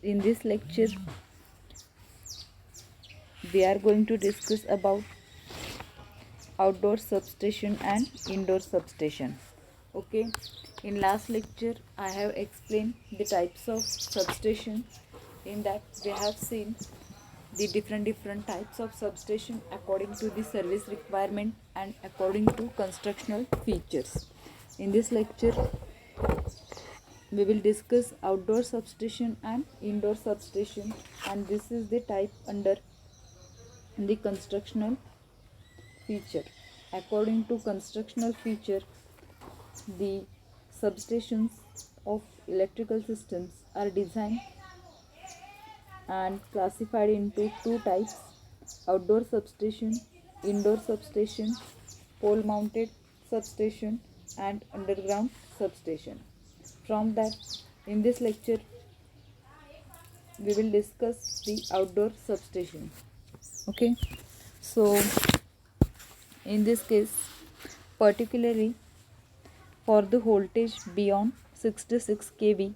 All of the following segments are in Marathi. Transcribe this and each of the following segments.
In this lecture we are going to discuss about outdoor substation and indoor substation. Okay, in last lecture I have explained the types of substation. In that we have seen the different types of substation according to the service requirement and according to constructional features. In this lecture we will discuss outdoor substation and indoor substation, and this is the type under the constructional feature. According to constructional feature, the substations of electrical systems are designed and classified into two types: outdoor substation, indoor substation, pole mounted substation, and underground substation. From that, in this lecture we will discuss the outdoor substation. Okay, so in this case, particularly for the voltage beyond 66 kV,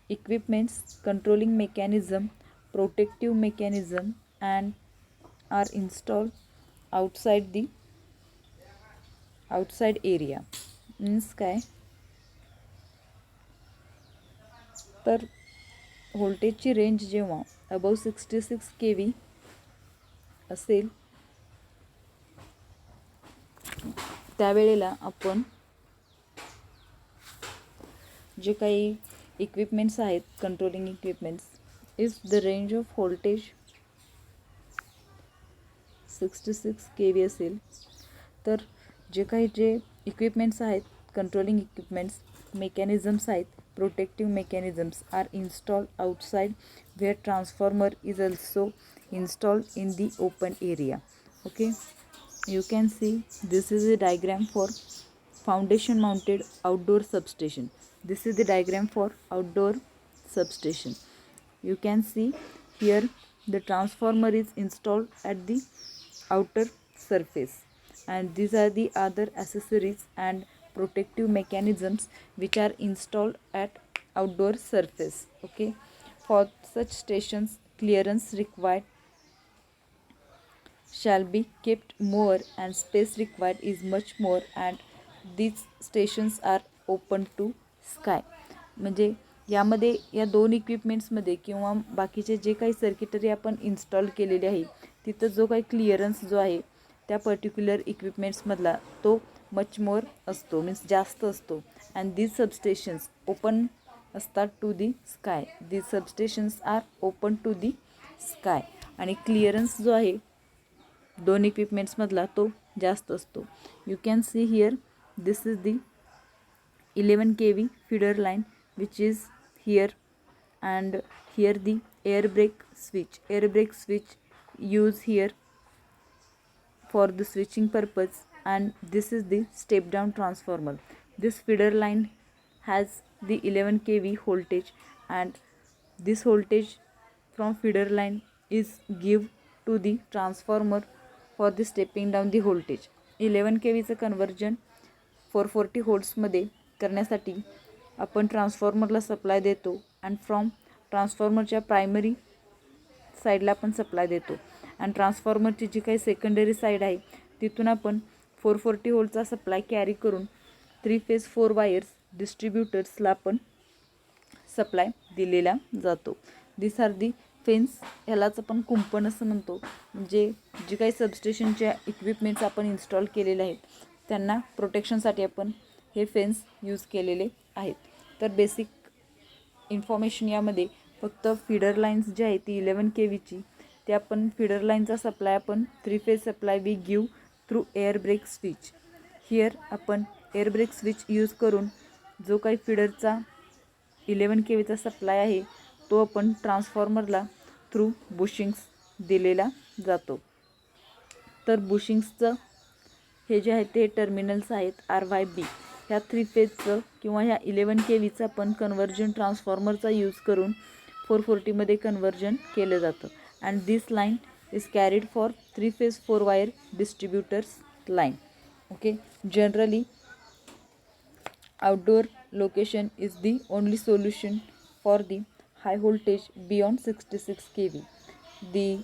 equipments, controlling mechanism, protective mechanism, and are installed outside the outside area. Means काय तर व्होल्टेजची रेंज जेव्हा अबव 66 kV असेल त्यावेळेला आपण जे काही इक्विपमेंट्स आहेत, controlling equipments, if the range of voltage 66 kV असेल तर जे इक्विपमेंट्स आहेत, कंट्रोलिंग इक्विपमेंट्स, मेकॅनिझम्स आहेत, protective mechanisms are installed outside where transformer is also installed in the open area. Okay, you can see this is a diagram for foundation mounted outdoor substation. This is the diagram for outdoor substation. You can see here the transformer is installed at the outer surface, and these are the other accessories and protective mechanisms which are installed at outdoor surface. Okay, for such stations clearance required shall be kept more and space required is much more, and these stations are open to sky. म्हणजे यामध्ये या दोन इक्विपमेंट्समध्ये किंवा बाकीचे जे काही सर्किटरी आपण इन्स्टॉल केलेले आहे तिथं जो काही क्लिअरन्स जो आहे त्या पर्टिक्युलर इक्विपमेंट्समधला तो मच मोर असतो, मीन्स जास्त असतो. अँड दीज सबस्टेशन्स ओपन असतात to the sky. These substations are open to the sky, आणि क्लिअरन्स जो आहे दोन इक्विपमेंट्समधला तो जास्त असतो. You can see here this is the 11 kV feeder line which is here, and here the air brake switch used here for the switching purpose, and this is the step down transformer. This feeder line has the 11 kV voltage, and this voltage from feeder line is give to the transformer for the stepping down the voltage. 11 kV चं कन्वर्जन 440 व्होल्ट्समध्ये करण्यासाठी आपण ट्रान्सफॉर्मरला सप्लाय देतो, अँड फ्रॉम ट्रान्सफॉर्मरच्या प्रायमरी साईडला आपण सप्लाय देतो, अँड ट्रान्सफॉर्मरची जी काही सेकंडरी साईड आहे तिथून आपण 440 व्होल्टचा सप्लाय कॅरी करून 3 फेज 4 वायर्स डिस्ट्रीब्युटर्सला आपण सप्लाय दिलेला जातो. दिस आर दी फेन्स, ह्यालाच आपण कुंपण असं म्हणतो. म्हणजे जी काही सबस्टेशनच्या इक्विपमेंट्स आपण इन्स्टॉल केलेले आहेत त्यांना प्रोटेक्शनसाठी आपण हे फेन्स यूज केलेले आहेत. तर बेसिक इन्फॉर्मेशन यामध्ये फक्त फीडर लाईन्स जी आहे ती 11 kVची, ते आपण फीडर लाईनचा सप्लाय आपण 3 phase supply we give through air break switch. Here आपण एअर ब्रेक स्विच यूज करून जो काही फीडरचा 11 kVचा सप्लाय आहे तो आपण ट्रान्सफॉर्मरला थ्रू बुशिंग्स दिलेला जातो. तर बुशिंग्सचं हे जे आहे ते टर्मिनल्स आहेत RYB. ह्या 3 फेजचं किंवा ह्या 11 kVचं आपण कन्वर्जन ट्रान्सफॉर्मरचा यूज करून 440मध्ये कन्वर्जन केलं जातं. And this line is carried for 3 phase 4 wire distributors line. Okay, generally outdoor location is the only solution for the high voltage beyond 66 kV.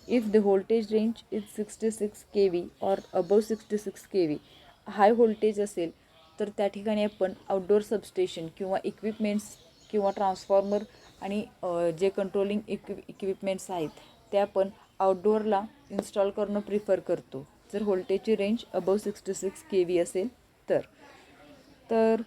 If the voltage range is 66 kV or above 66 kV high voltage असेल तर त्या ठिकाणी आपण आउटडोअर सबस्टेशन किंवा इक्विपमेंट्स किंवा ट्रान्सफॉर्मर आणि जे कंट्रोलिंग इक्विपमेंट्स आहेत ते आपण आउटडोअरला इन्स्टॉल करणं प्रिफर करतो जर व्होल्टेजची रेंज अबव 66 kV असेल तर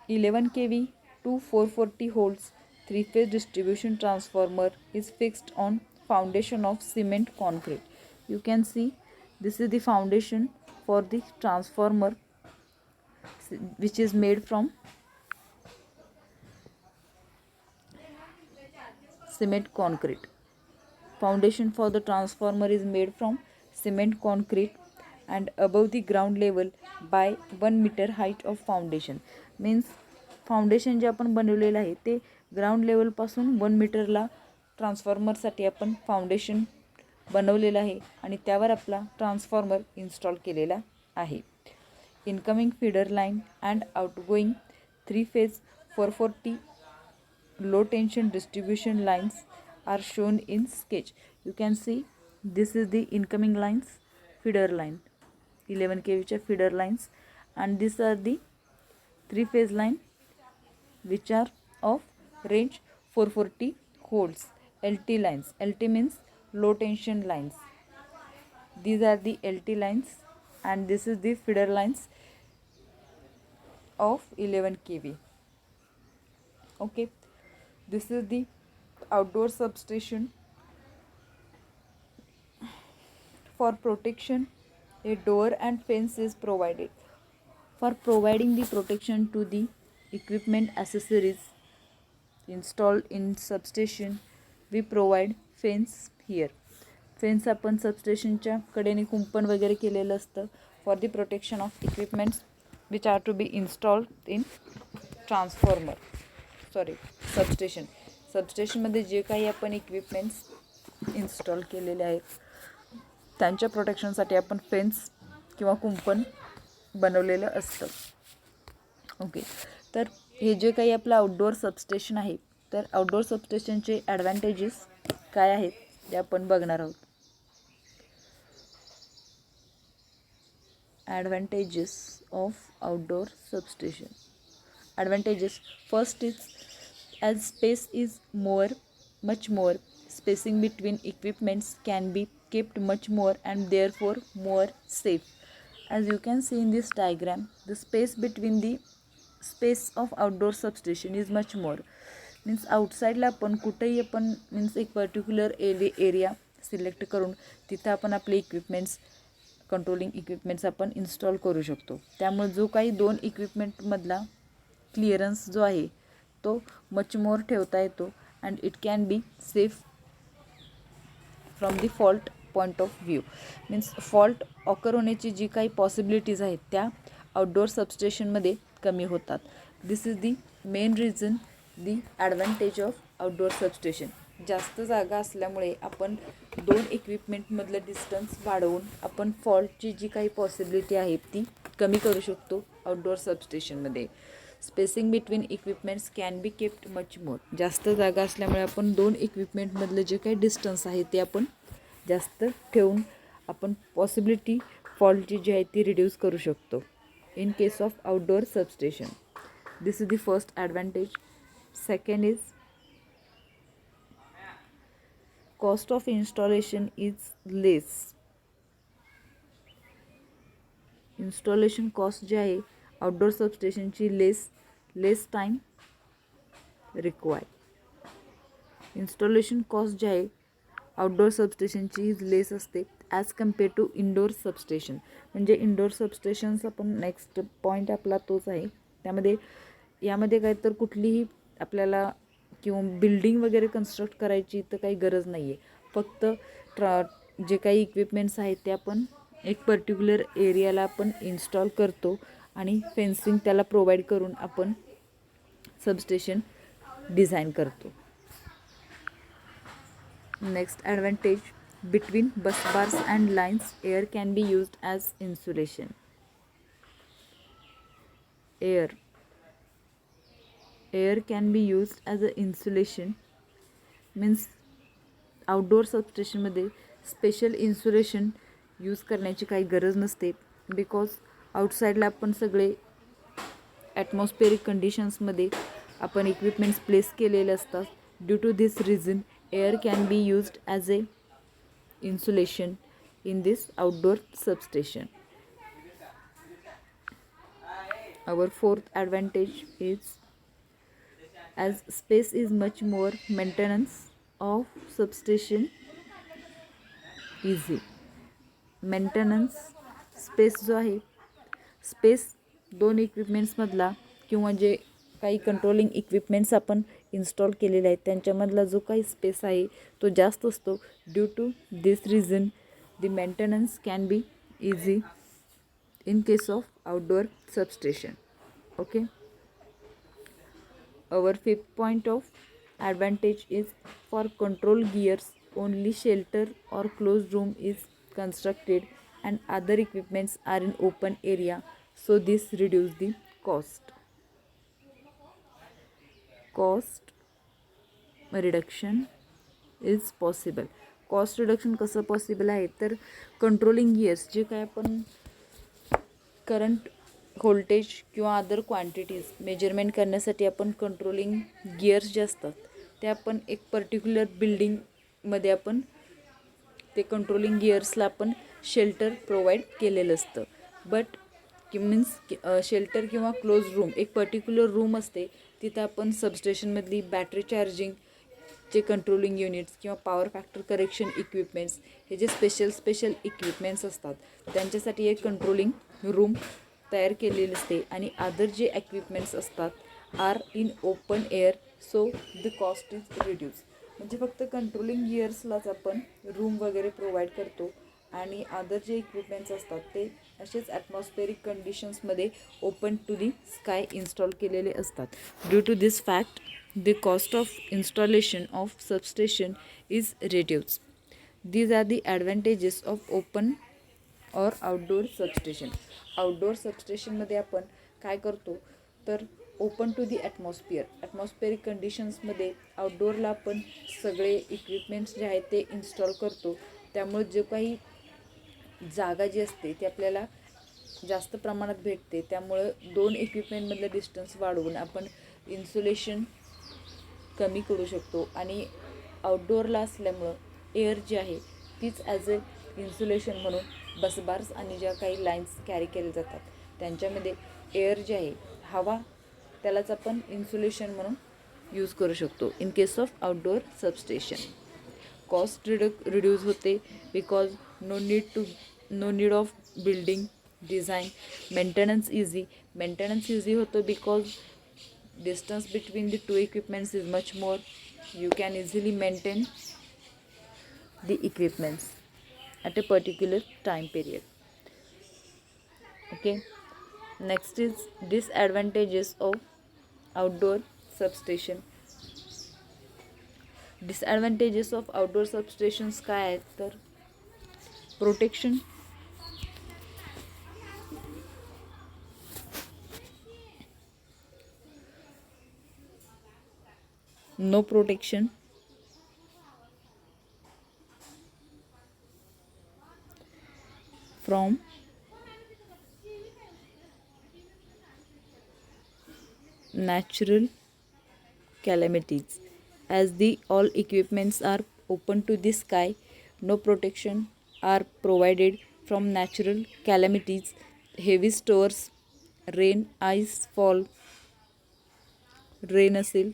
11 kV to 440 volts 3-phase distribution transformer is fixed on foundation of cement concrete. You can see this is the foundation for the transformer which is made from cement concrete. Foundation for the transformer is made from cement concrete and above the ground level by 1 meter height of foundation. Means foundation जे आपण बनवलेलं आहे ते ग्राउंड लेवलपासून 1 मीटरला ट्रान्सफॉर्मरसाठी आपण फाउंडेशन बनवलेलं आहे आणि त्यावर आपला ट्रान्सफॉर्मर इन्स्टॉल केलेला आहे. Incoming feeder line and outgoing 3-phase 440 low tension distribution lines are shown in sketch. You can see this is the incoming lines, feeder line, 11 kV च्या feeder lines, and these are the 3-phase line which are of range 440 volts, LT lines. LT means low tension lines. These are the LT lines and this is the feeder lines of 11 kV. Okay, this is the outdoor substation. For protection, a door and fence is provided. For providing the protection to the equipment accessories installed in substation, we provide fence here. Fence आपण सबस्टेशनच्या कडेने कुंपण वगैरे केलेलं असतं for the protection of equipments which are to be installed in substation. सबस्टेशनमध्ये जे काही आपण इक्विपमेंट्स इन्स्टॉल केलेले आहेत त्यांच्या प्रोटेक्शनसाठी आपण फेन्स किंवा कुंपण बनवलेलं असतं. ओके, तर हे जे काही आपलं आउटडोअर सबस्टेशन आहे तर आउटडोअर सबस्टेशनचे ॲडव्हान्टेजेस काय आहेत ते आपण बघणार आहोत. Advantages of outdoor substation. Advantages first is as space is much more, spacing between equipments can be kept much more and therefore more safe. As you can see in this diagram, the space between the space of outdoor substation is much more. Means outside ला आपण कुठेही आपण मीन्स एक पर्टिक्युलर एरिया सिलेक्ट करून तिथं आपण आपले इक्विपमेंट्स कंट्रोलिंग इक्विपमेंट्स आपण इन्स्टॉल करू शकतो. त्यामुळे जो काही दोन इक्विपमेंटमधला क्लिअरन्स जो आहे तो मच मोर ठेवता येतो and it can be safe from the fault point of view. Means fault occur होण्याची जी काही पॉसिबिलिटीज आहेत त्या आउटडोअर सबस्टेशनमध्ये कमी होतात. This is the main reason the advantage of outdoor substation. जास्त जागा असल्यामुळे आपण दोन इक्विपमेंटमधलं डिस्टन्स वाढवून आपण फॉल्टची जी काही पॉसिबिलिटी आहे ती कमी करू शकतो आउटडोअर सबस्टेशनमध्ये. Spacing between equipments can be kept much more. जास्त जागा असल्यामुळे आपण दोन इक्विपमेंटमधलं जे काही डिस्टन्स आहे ते आपण जास्त ठेवून आपण पॉसिबिलिटी फॉल्टची जी आहे ती रिड्यूस करू शकतो in case of outdoor substation. This is the first advantage. Second is cost of installation is less. Installation cost जी आहे आउटडोअर सबस्टेशनची less time require. Installation cost जी आहे आउटडोअर सबस्टेशनची लेस असते as compare to indoor substation. म्हणजे इनडोअर सबस्टेशन्स आपण नेक्स्ट पॉईंट आपला तोच आहे. यामध्ये काय तर कुठलीही आपल्याला किंवा बिल्डिंग वगैरे कन्स्ट्रक्ट करायची तर काही गरज नाही आहे. फक्त जे काही इक्विपमेंट्स आहेत ते आपण एक पर्टिक्युलर एरियाला आपण इन्स्टॉल करतो आणि फेन्सिंग त्याला प्रोव्हाइड करून आपण सबस्टेशन डिझाईन करतो. Next advantage between bus bars and lines air can be used as insulation. Air can be used as an insulation मीन्स आउटडोअर सबस्टेशनमध्ये स्पेशल इन्सुलेशन यूज करण्याची काही गरज नसते, बिकॉज आउटसाईडला आपण सगळे ॲटमॉस्फेरिक कंडिशन्समध्ये आपण इक्विपमेंट्स प्लेस केलेले असतात. Due to this reason air can be used as a insulation in this outdoor substation. Our fourth advantage is, as space is much more, maintenance of substation easy. Maintenance space जो आहे, स्पेस दोन इक्विपमेंट्समधला किंवा जे काही कंट्रोलिंग इक्विपमेंट्स आपण इन्स्टॉल केलेले आहेत त्यांच्यामधला जो काही स्पेस आहे तो जास्त असतो. Due to this reason the maintenance can be easy in case of outdoor substation. Okay. Our fifth point of advantage is, for control gears only shelter or closed room is constructed and other equipments are in open area, so this reduce the cost. Cost reduction is possible. Cost reduction कसं पॉसिबल आहे तर कंट्रोलिंग गिअर्स जे काय आपण करंट व्होल्टेज किंवा अदर क्वांटिटीज मेजरमेंट करण्यासाठी आपण कंट्रोलिंग गिअर्स जे असतात ते आपण एक पर्टिक्युलर बिल्डिंगमध्ये आपण ते कंट्रोलिंग गिअर्सला आपण शेल्टर प्रोव्हाइड केलेलं असतं. बट मीन्स शेल्टर किंवा क्लोज रूम एक पर्टिक्युलर रूम असते, तिथं आपण सबस्टेशनमधली बॅटरी चार्जिंगचे कंट्रोलिंग युनिट्स किंवा पॉवर फॅक्टर करेक्शन इक्विपमेंट्स हे जे स्पेशल इक्विपमेंट्स असतात त्यांच्यासाठी एक कंट्रोलिंग रूम तयार केलेली असते. आणि अदर जे इक्विपमेंट्स असतात are in open air, so the cost is reduce. म्हणजे फक्त कंट्रोलिंग गिअर्सलाच आपण रूम वगैरे प्रोव्हाइड करतो आणि अदर जे इक्विपमेंट्स असतात ते असेच ॲटमॉस्फेरिक कंडिशन्समध्ये open to the sky install केलेले असतात. Due to this fact the cost of installation of substation is reduce. These are the advantages of open और आउटडोअर सबस्टेशन. आउटडोअर सबस्टेशनमध्ये आपण काय करतो तर ओपन टू दी ॲटमॉस्फेरिक कंडिशन्समध्ये आउटडोअरला आपण सगळे इक्विपमेंट्स जे आहेत ते इन्स्टॉल करतो. त्यामुळे जे काही जागा जी असते ती आपल्याला जास्त प्रमाणात भेटते. त्यामुळं दोन इक्विपमेंटमधलं डिस्टन्स वाढवून आपण इन्सुलेशन कमी करू शकतो. आणि आउटडोअरला असल्यामुळं एअर जी आहे तीच ॲज अ इन्सुलेशन म्हणून बसबार्स आणि ज्या काही लाईन्स कॅरी केले जातात त्यांच्यामध्ये एअर जे आहे हवा त्यालाच आपण इन्सुलेशन म्हणून यूज करू शकतो in case of outdoor substation. Cost reduce होते because no need of building design. Maintenance easy होतं because distance between the two equipments is much more. You can easily maintain the equipments at a particular time period. Okay, next is disadvantages of outdoor substation. Disadvantages of outdoor substations काय आहेत तर protection, no protection, from natural calamities. As the all equipments are open to the sky, no protection are provided from natural calamities. Heavy storms, rain, ice fall, rain असेल,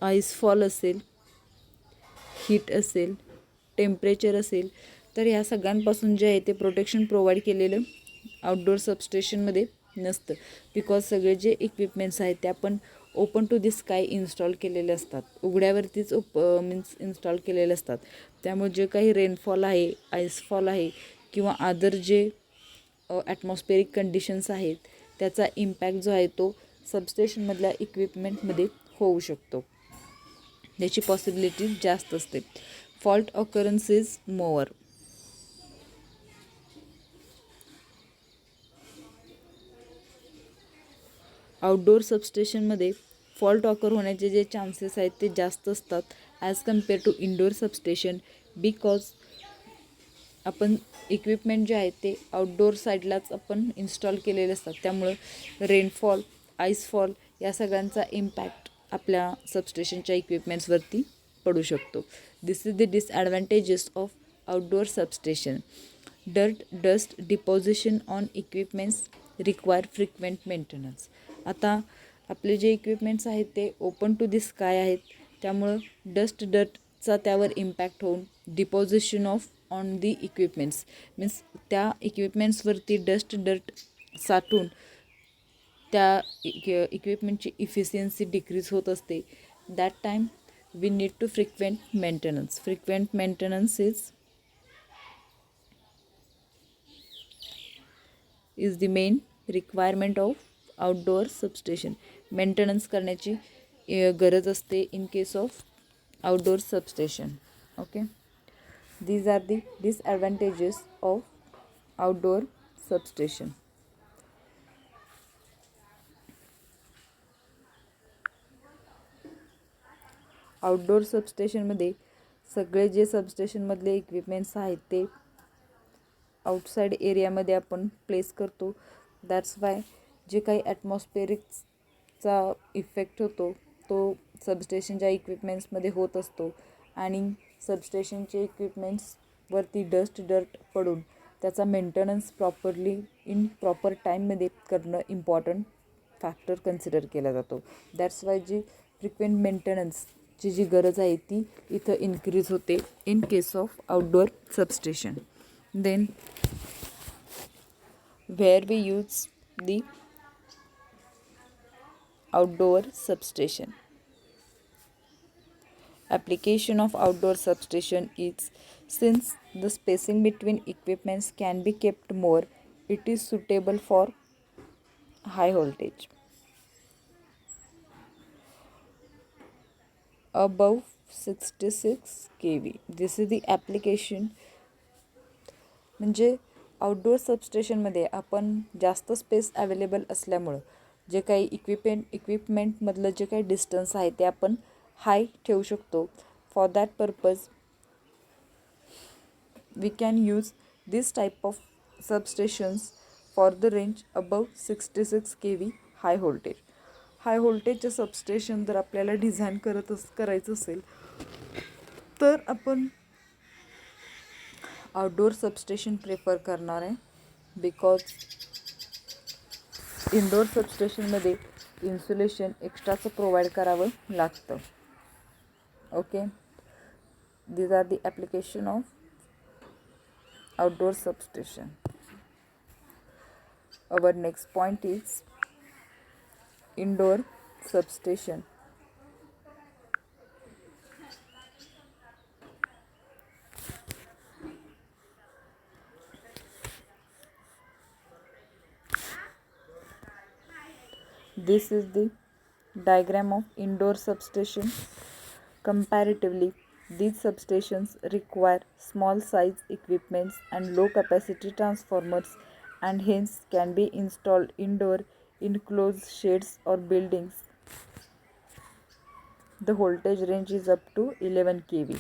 आईस फॉल असेल, हीट असेल, टेम्परेचर असेल, तर ह्या सगळ्यांपासून जे आहे ते प्रोटेक्शन प्रोव्हाइड केलेलं आउटडोअर सबस्टेशनमध्ये नसतं. बिकॉज सगळे जे इक्विपमेंट्स आहेत ते आपण open to the sky install केलेले असतात, उघड्यावरतीच मीन्स इन्स्टॉल केलेले असतात. त्यामुळे जे काही रेनफॉल आहे, आईसफॉल आहे किंवा अदर जे ॲटमॉस्फेरिक कंडिशन्स आहेत त्याचा इम्पॅक्ट जो आहे तो सबस्टेशनमधल्या इक्विपमेंटमध्ये होऊ शकतो, याची पॉसिबिलिटी जास्त असते. Fault occurrence is more. Outdoor सबस्टेशनमध्ये फॉल्ट ऑकर होण्याचे जे चान्सेस आहेत ते जास्त असतात as compare to indoor substation, because आपण इक्विपमेंट जे आहेत ते आउटडोअर साईडलाच आपण इन्स्टॉल केलेले असतात. त्यामुळं रेनफॉल, आईसफॉल या सगळ्यांचा इम्पॅक्ट आपल्या सबस्टेशनच्या इक्विपमेंट्सवरती पडू शकतो. This is the disadvantages of outdoor substation. Dust deposition on equipments require frequent maintenance. आता आपले जे इक्विपमेंट्स आहेत ते ओपन टू द स्काय आहेत, त्यामुळं डस्टचा त्यावर इम्पॅक्ट होऊन deposition on the equipments means त्या इक्विपमेंट्सवरती डस्ट साठून त्या इक्विपमेंटची इफिशियन्सी डिक्रीज होत असते. That time we need to frequent maintenance. Frequent maintenance is the main requirement of outdoor substation. Maintenance करण्याची गरज असते in case of outdoor substation. Okay, these are the disadvantages of outdoor substation. Outdoor सबस्टेशनमध्ये सगळे जे सबस्टेशनमधले इक्विपमेंट्स आहेत ते आउटसाईड एरियामध्ये आपण प्लेस करतो. दॅट्स वाय जे काही ॲटमॉस्फेरिकचा इफेक्ट होतो तो सबस्टेशनच्या इक्विपमेंट्समध्ये होत असतो आणि सबस्टेशनचे इक्विपमेंट्सवरती डर्ट पडून त्याचा मेंटेनन्स प्रॉपरली इन प्रॉपर टाईममध्ये करणं इम्पॉर्टंट फॅक्टर कन्सिडर केला जातो. दॅट्स वाय जी फ्रिक्वेंट मेंटेनन्सची जी गरज आहे ती इथं इन्क्रीज होते in case of outdoor substation. Then where we use the outdoor substation. Application of outdoor substation is, since the spacing between equipments can be kept more, it is suitable for high voltage above 66 kV. This is the application. म्हणजे आउटडोअर सबस्टेशनमध्ये आपण जास्त स्पेस अवेलेबल असल्यामुळं जे काही इक्विपमेंटमधलं जे काही डिस्टन्स आहे ते आपण हाय ठेवू शकतो. For that purpose we can use this type of substations for the range above 66 kV high voltage. High व्होल्टेजचे सबस्टेशन जर आपल्याला डिझाईन करायचं असेल तर आपण आउटडोअर सबस्टेशन प्रेफर करणार आहे. बिकॉज इनडोअर सबस्टेशनमध्ये इन्सुलेशन एक्स्ट्राचं प्रोव्हाइड करावं लागतं. Okay, these are the application of outdoor substation. Our next point is indoor substation. This is the diagram of indoor substation. Comparatively, these substations require small size equipments and low capacity transformers, and hence can be installed indoor in closed sheds or buildings. The voltage range is up to 11 kV.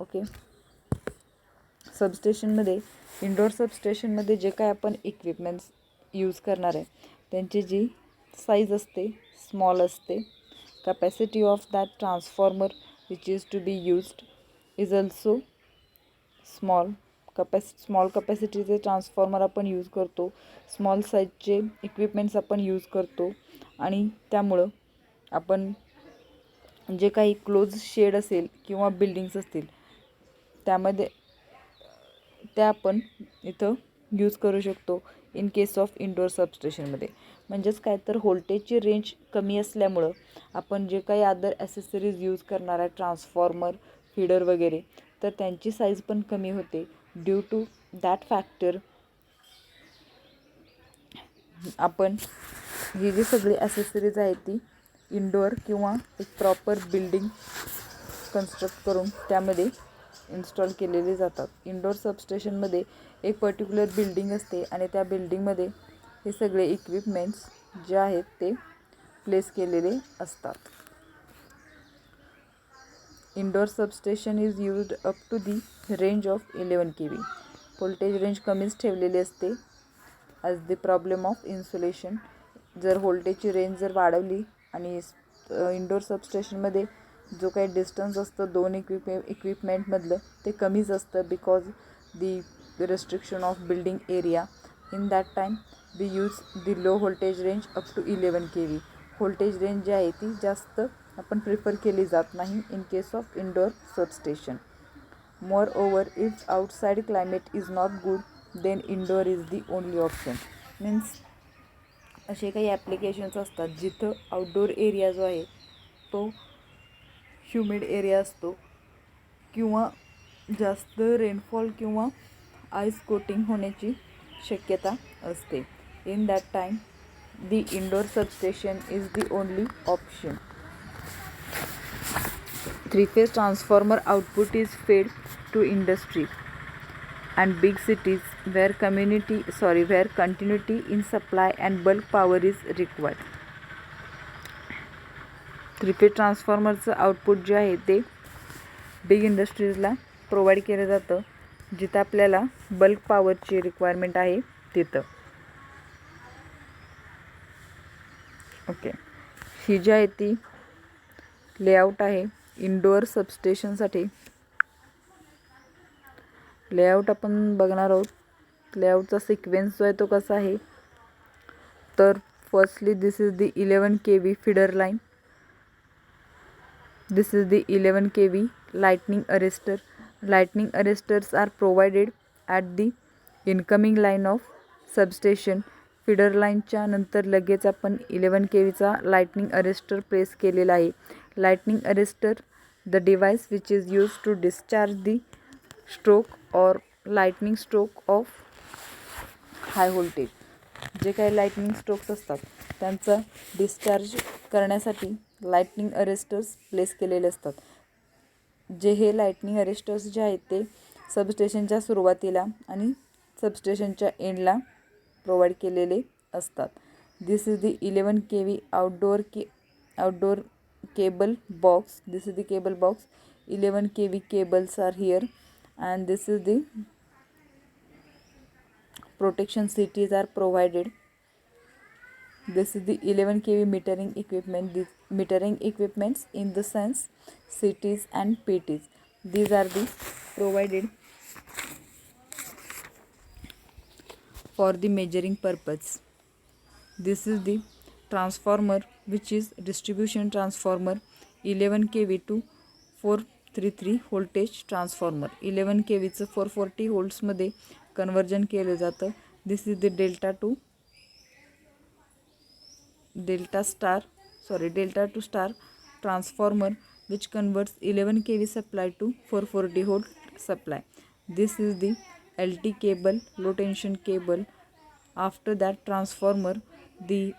Okay, सबस्टेशनमध्ये इंडोर सबस्टेशनमध्ये जे काय आपण इक्विपमेंट्स यूज करणार आहे त्यांची जी साईज असते स्मॉल असते. Capacity of that transformer which is to be used is also small. Small कॅपॅसिटीचे ट्रान्सफॉर्मर आपण यूज करतो. स्मॉल साईजचे इक्विपमेंट्स आपण यूज करतो आणि त्यामुळं आपण जे काही क्लोज शेड असेल किंवा बिल्डिंग्स असतील त्यामध्ये त्या आपण इथं यूज करू शकतो इन केस ऑफ इंडोर सबस्टेशनमध्ये. म्हणजेच काय तर व्होल्टेजची रेंज कमी असल्यामुळं आपण जे काही अदर ॲसेसरीज यूज करणार आहे ट्रान्सफॉर्मर, फीडर वगैरे तर त्यांची साईज पण कमी होते. ड्यू टू दॅट फॅक्टर आपण ही जी सगळी ॲसेसरीज आहेत ती इंडोअर किंवा एक प्रॉपर बिल्डिंग कन्स्ट्रक्ट करून त्यामध्ये इन्स्टॉल केलेले जातात. इंडोर सबस्टेशनमध्ये एक पर्टिक्युलर बिल्डिंग असते आणि त्या बिल्डिंगमध्ये हे सगळे इक्विपमेंट्स जे आहेत ते प्लेस केलेले असतात. Indoor substation is used up to the range of 11 kV. Voltage range कमीच ठेवलेली असते as the problem of insulation. जर व्होल्टेजची रेंज जर वाढवली आणि इंडोर सबस्टेशनमध्ये जो काही डिस्टन्स असतं दोन इक्विपमेंटमधलं ते कमीच असतं because the restriction of building area. In that time we use the low voltage range up to 11 kV. Voltage range जी आहे ती जास्त आपण प्रिफर केली जात नाही in case of indoor substation. More over if outside climate is not good then indoor is the only option. Means असे काही ॲप्लिकेशन्स असतात जिथं आउटडोर एरिया जो आहे तो ह्युमिड एरिया असतो किंवा जास्त रेनफॉल किंवा आईस कोटिंग होण्याची शक्यता असते. In that time the indoor substation is the only option. 3-phase transformer output is fed to industry and big cities where continuity in supply and bulk power is required. 3-phase ट्रान्सफॉर्मरचं आउटपुट जे आहे ते बिग इंडस्ट्रीजला प्रोव्हाइड केलं जातं जिथं आपल्याला बल्क पॉवरची रिक्वायरमेंट आहे तिथं. ओके, ही जी आहे ती लेआउट आहे इंडोअर सबस्टेशनसाठी. लेआउट आपण बघणार आहोत. लेआउटचा सिक्वेन्स जो आहे तो कसा आहे तर firstly this is the 11 kV feeder line. This is the 11 kV lightning arrestor. Lightning arrestors are provided at the incoming line of substation. Feeder लाईनच्या नंतर लगेच आपण 11 kVचा लाइटनिंग अरेस्टर प्लेस केलेला आहे. Lightning arrester the device which is use to discharge the stroke और lightning stroke of high voltage. जे काही लाइटनिंग स्ट्रोक्स असतात त्यांचं डिस्चार्ज करण्यासाठी लाइटनिंग अरेस्टर्स प्लेस केलेले असतात. जे हे लाइटनिंग अरेस्टर्स जे आहेत ते सबस्टेशनच्या सुरुवातीला आणि सबस्टेशनच्या एंडला प्रोव्हाइड केलेले असतात. This is the 11 kV outdoor cable box. This is the cable box. 11 kV cables are here and this is the protection CTs are provided. This is the 11 kV metering equipment. These metering equipments in the sense CTs and PTs. These are the provided for the measuring purpose. This is the transformer which is distribution transformer 11 kV to 433 voltage transformer. 11 kV चं 440 volts मध्ये कन्वर्जन केलं जातं. This is the delta to star transformer which converts 11 kV supply to 440 volt supply. This is the LT cable, low tension cable. After that transformer, the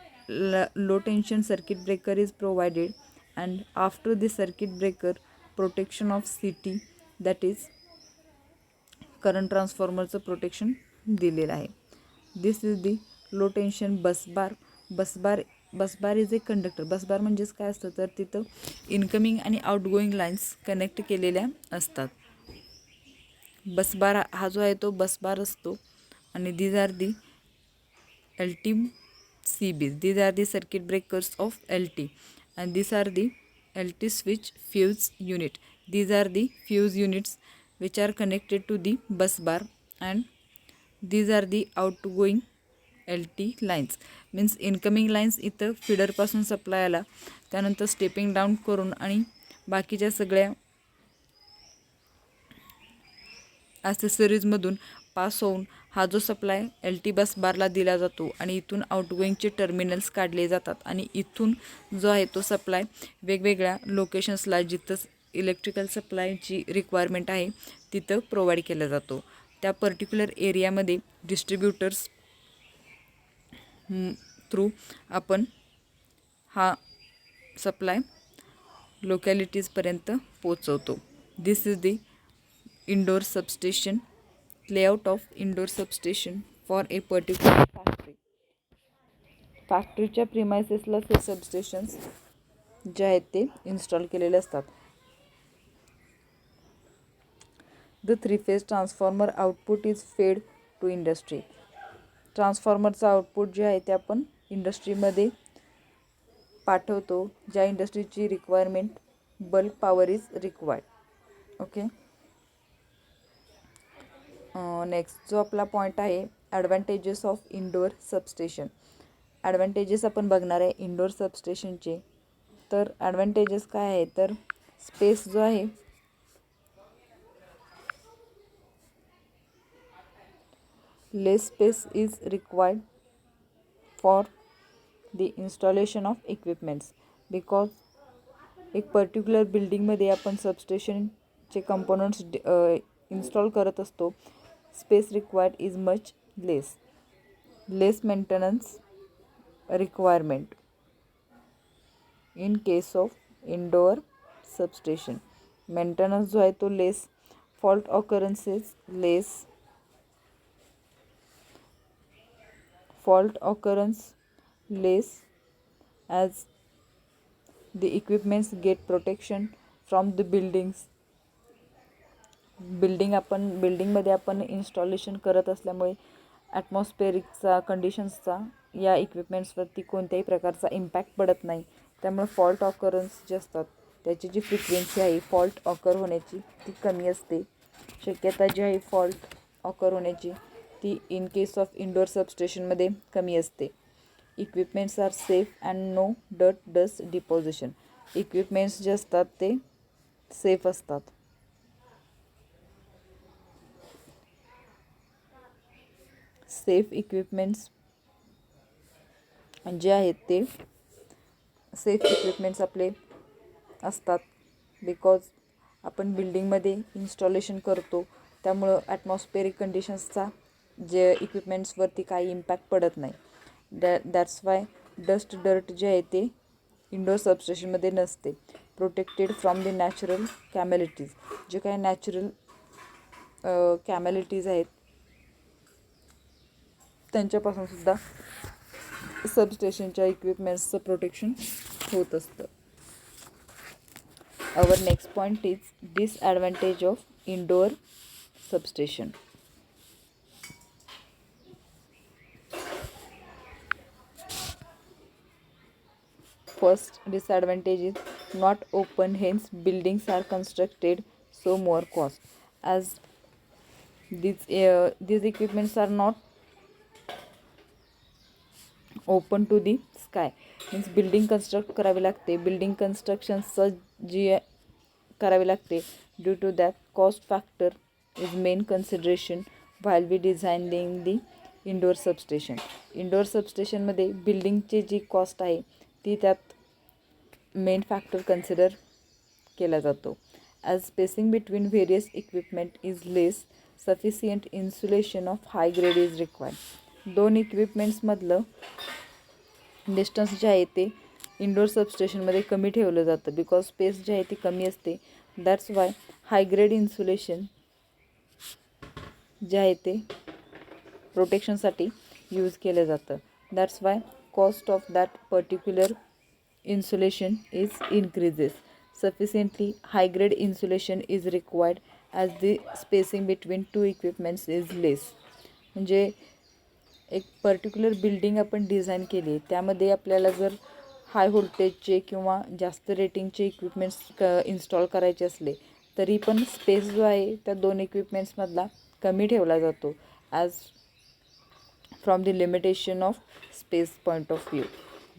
low tension circuit breaker is provided and after the circuit breaker protection of CT, that is current transformer चं protection दिलेलं आहे. This is the low tension bus bar. Bus bar is a conductor. Bus bar म्हणजेच काय असतं तर तिथं इनकमिंग आणि आउटगोईंग लाईन्स कनेक्ट केलेल्या असतात. बस बार हा जो आहे तो बस बार असतो आणि these are the LT CBs. These are the circuit breakers of LT and these are the LT switch fuse unit. These are the fuse units which are connected to the bus bar and these are the outgoing LT lines. Means incoming lines इथं फीडरपासून सप्लाय आला त्यानंतर स्टेपिंग डाऊन करून आणि बाकीच्या सगळ्या ॲक्सेसरीजमधून पास होऊन हा जो सप्लाय LT बस बारला दिला जातो आणि इथून आउटगोईंगचे टर्मिनल्स काढले जातात आणि इथून जो आहे तो सप्लाय वेगवेगळ्या लोकेशन्सला जिथं इलेक्ट्रिकल सप्लायची रिक्वायरमेंट आहे तिथं प्रोव्हाइड केला जातो. त्या पर्टिक्युलर एरियामध्ये डिस्ट्रीब्युटर्स थ्रू आपण हा सप्लाय लोकॅलिटीजपर्यंत पोचवतो. This is the indoor substation, layout of indoor substation for a particular factory. फॅक्टरीच्या प्रिमायसेसला ते सबस्टेशन्स जे आहेत ते इन्स्टॉल केलेले असतात. The three phase transformer output is fed to industry. ट्रान्सफॉर्मरचं आउटपुट जे आहे ते आपण इंडस्ट्रीमध्ये पाठवतो, ज्या इंडस्ट्रीची requirement bulk power is required. Okay. Next जो आपला पॉईंट आहे advantages of indoor substation. Advantages आपण बघणार आहे इंडोअर सबस्टेशनचे. तर ॲडव्हान्टेजेस काय आहे तर स्पेस जो आहे less space is required for the installation of equipments. Because एक पर्टिक्युलर बिल्डिंगमध्ये आपण सबस्टेशनचे कंपोनंट्स इन्स्टॉल करत असतो. Space required is much less maintenance requirement in case of indoor substation. Maintenance जो आहे तो less, fault occurrences less as the equipments get protection from the buildings. बिल्डिंगमध्ये आपण इन्स्टॉलेशन करत असल्यामुळे ॲटमॉस्फेरिकचा कंडिशन्सचा या इक्विपमेंट्सवरती कोणत्याही प्रकारचा इम्पॅक्ट पडत नाही. त्यामुळे फॉल्ट ऑकरन्स जे असतात त्याची जी फ्रिक्वेन्सी आहे फॉल्ट ऑकर होण्याची ती कमी असते. शक्यता जी आहे फॉल्ट ऑकर होण्याची ती इन केस ऑफ इंडोअर सबस्टेशनमध्ये कमी असते. Equipments are safe and no dust deposition. Equipments जे असतात ते सेफ असतात. सेफ इक्विपमेंट्स जे आहेत ते सेफ इक्विपमेंट्स आपले असतात. बिकॉज आपण बिल्डिंगमध्ये इन्स्टॉलेशन करतो त्यामुळं ॲटमॉस्फेरिक कंडिशन्सचा जे इक्विपमेंट्सवरती काही इम्पॅक्ट पडत नाही. दॅट्स वाय डर्ट जे आहे ते इंडोर सबस्टेशनमध्ये नसते. Protected from the natural calamities. जे काही नॅचरल कॅमॅलिटीज आहेत त्यांच्यापासूनसुद्धा सबस्टेशनच्या इक्विपमेंट्सचं प्रोटेक्शन होत असतं. Our next point is disadvantage of indoor substation. First disadvantage is not open, hence buildings are constructed so more cost. As these equipments are not open to the sky, means building construct करावी लागते. बिल्डिंग कन्स्ट्रक्शन्सचं जी करावी लागते. Due to that cost factor is main consideration while we designing the indoor substation. Indoor सबस्टेशनमध्ये बिल्डिंगची जी कॉस्ट आहे ती त्यात मेन फॅक्टर कन्सिडर केला जातो. As spacing between various equipment is less, sufficient insulation of high grade is required. दोन इक्विपमेंट्समधलं डिस्टन्स जे आहे ते इंडोर सबस्टेशनमध्ये कमी ठेवलं जातं. बिकॉज स्पेस जी आहे ती कमी असते. That's why high grade insulation जे आहे ते प्रोटेक्शनसाठी यूज केलं जातं. That's why cost of that particular insulation is increases. Sufficiently high grade insulation is required as the spacing between two equipments is less. म्हणजे एक पर्टिक्युलर बिल्डिंग आपण डिझाईन केली, त्यामध्ये आपल्याला जर हाय व्होल्टेजचे किंवा जास्त रेटिंगचे इक्विपमेंट्स इन्स्टॉल करायचे असले तरी पण स्पेस जो आहे त्या दोन इक्विपमेंट्समधला कमी ठेवला जातो as from the limitation of space point of view.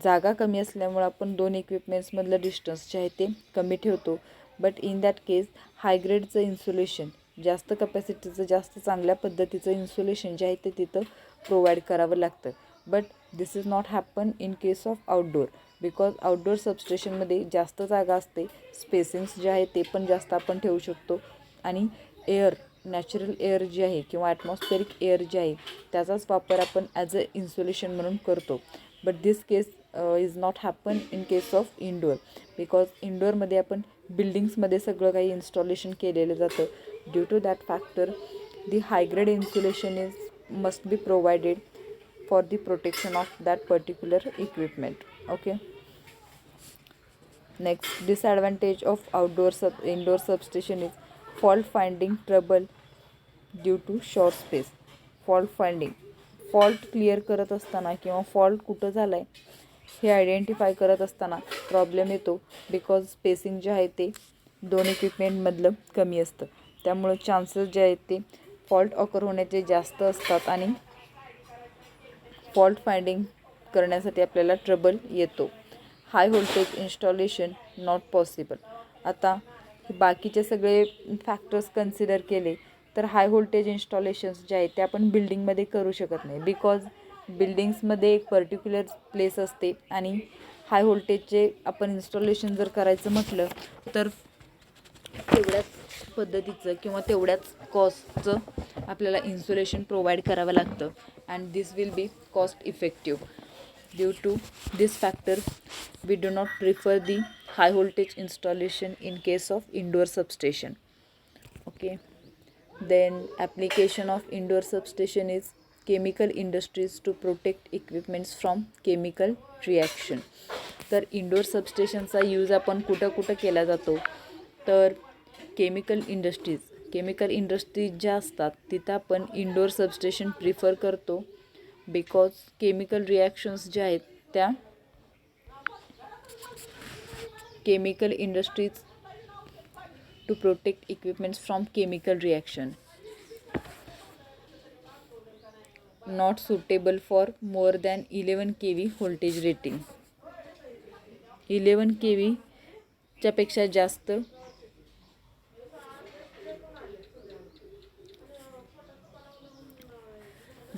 जागा कमी असल्यामुळे आपण दोन इक्विपमेंट्समधलं डिस्टन्स जे आहे ते कमी ठेवतो. But in that case high ग्रेडचं इन्सुलेशन, जास्त कपॅसिटीचं जास्त चांगल्या पद्धतीचं इन्सुलेशन जे आहे ते तिथं प्रोव्हाइड करावं लागतं. But this is not happen in case of outdoor. Because outdoor सबस्टेशनमध्ये जास्त जागा असते, स्पेसिंग्स जे आहे ते पण जास्त आपण ठेवू शकतो आणि एअर, नॅचरल एअर जे आहे किंवा ॲटमॉस्फेरिक एअर जे आहे त्याचाच वापर आपण ॲज अ इन्सुलेशन म्हणून करतो. But this case is not happen in case of indoor. Because इंडोअरमध्ये आपण बिल्डिंग्समध्ये सगळं काही इन्स्टॉलेशन केलेलं जातं. Due to that factor the high grade insulation is must be provided for the protection of that particular equipment. Okay. Next disadvantage of indoor substation is fault finding trouble due to short space. Fault clear करत असताना किंवा फॉल्ट कुठं झाला आहे हे आयडेंटिफाय करत असताना प्रॉब्लेम येतो बिकॉज स्पेसिंग जे आहे ते दोन इक्विपमेंटमधलं कमी असतं. त्यामुळं चान्सेस जे आहेत ते फॉल्ट ऑकर होण्याचे जास्त असतात आणि फॉल्ट फाइंडिंग करण्यासाठी आपल्याला ट्रबल येतो. High voltage installation not possible. आता बाकीचे सगळे फॅक्टर्स कन्सिडर केले तर हाय व्होल्टेज इन्स्टॉलेशन्स जे आहेत ते आपण बिल्डिंगमध्ये करू शकत नाही बिकॉज बिल्डिंग्समध्ये एक पर्टिक्युलर प्लेस असते आणि हाय व्होल्टेजचे आपण इन्स्टॉलेशन जर करायचं म्हटलं तर तेवढ्याच पद्धतीचं किंवा तेवढ्याच कॉस्टचं आपल्याला इन्सुलेशन प्रोव्हाइड करावं लागतं and this will be cost effective. Due to this factor we do not prefer the high voltage installation in case of indoor substation. Okay, then application of indoor substation is chemical industries to protect equipments from chemical reaction. तर इंडोर सबस्टेशनचा यूज आपण कुठं कुठं केला जातो तर केमिकल इंडस्ट्रीज ज्या असतात तिथं आपण इंडोर सबस्टेशन प्रिफर करतो बिकॉज केमिकल रिॲक्शन्स ज्या आहेत त्या chemical industries to protect equipments from chemical reaction. Not suitable for more than 11 kV voltage rating. 11 kV च्या पेक्षा जास्त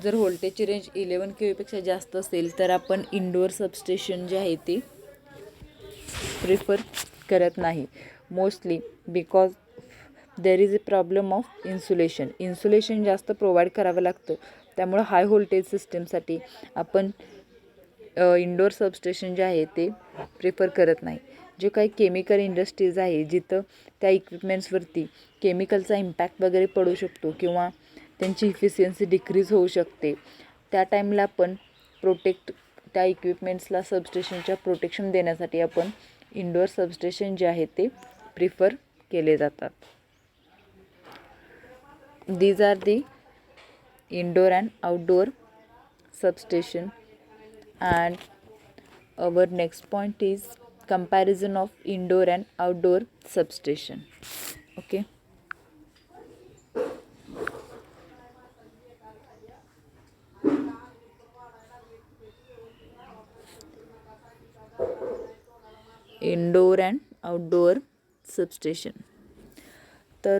जर व्होल्टेजची रेंज 11 kV पेक्षा जास्त असेल तर आपण इंडोर सबस्टेशन जे आहे ते प्रिफर करत नाही. Mostly because there is a problem of insulation जास्त प्रोव्हाइड करावं लागतं. त्यामुळं हाय व्होल्टेज सिस्टीमसाठी आपण इंडोर सबस्टेशन जे आहे ते प्रिफर करत नाही. जे काही केमिकल इंडस्ट्रीज आहे जिथं त्या इक्विपमेंट्सवरती केमिकलचा इम्पॅक्ट वगैरे पडू शकतो किंवा त्यांची इफिशियन्सी डिक्रीज होऊ शकते त्या टाईमला आपण त्या इक्विपमेंट्सला सबस्टेशनच्या प्रोटेक्शन देण्यासाठी आपण इंडोर सबस्टेशन जे आहे ते प्रिफर केले जातात. These are the indoor and outdoor substation and our next point is comparison of indoor and outdoor substation. Okay, indoor and outdoor substation. तर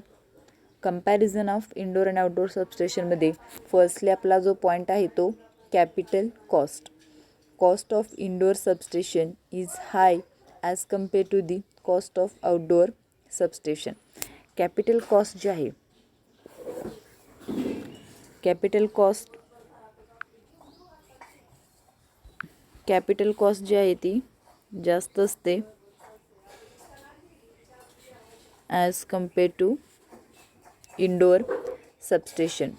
comparison of indoor and outdoor सबस्टेशनमध्ये फर्स्टली आपला जो पॉईंट आहे तो capital cost of indoor substation is high as compare to the cost of outdoor substation. Capital cost जे आहे कॅपिटल कॉस्ट जी आहे ती जास्त असते as compare to indoor substation.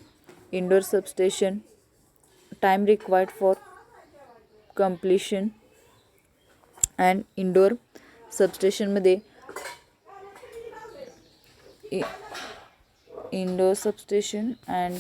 Indoor substation time required for completion and indoor substation मध्ये indoor substation and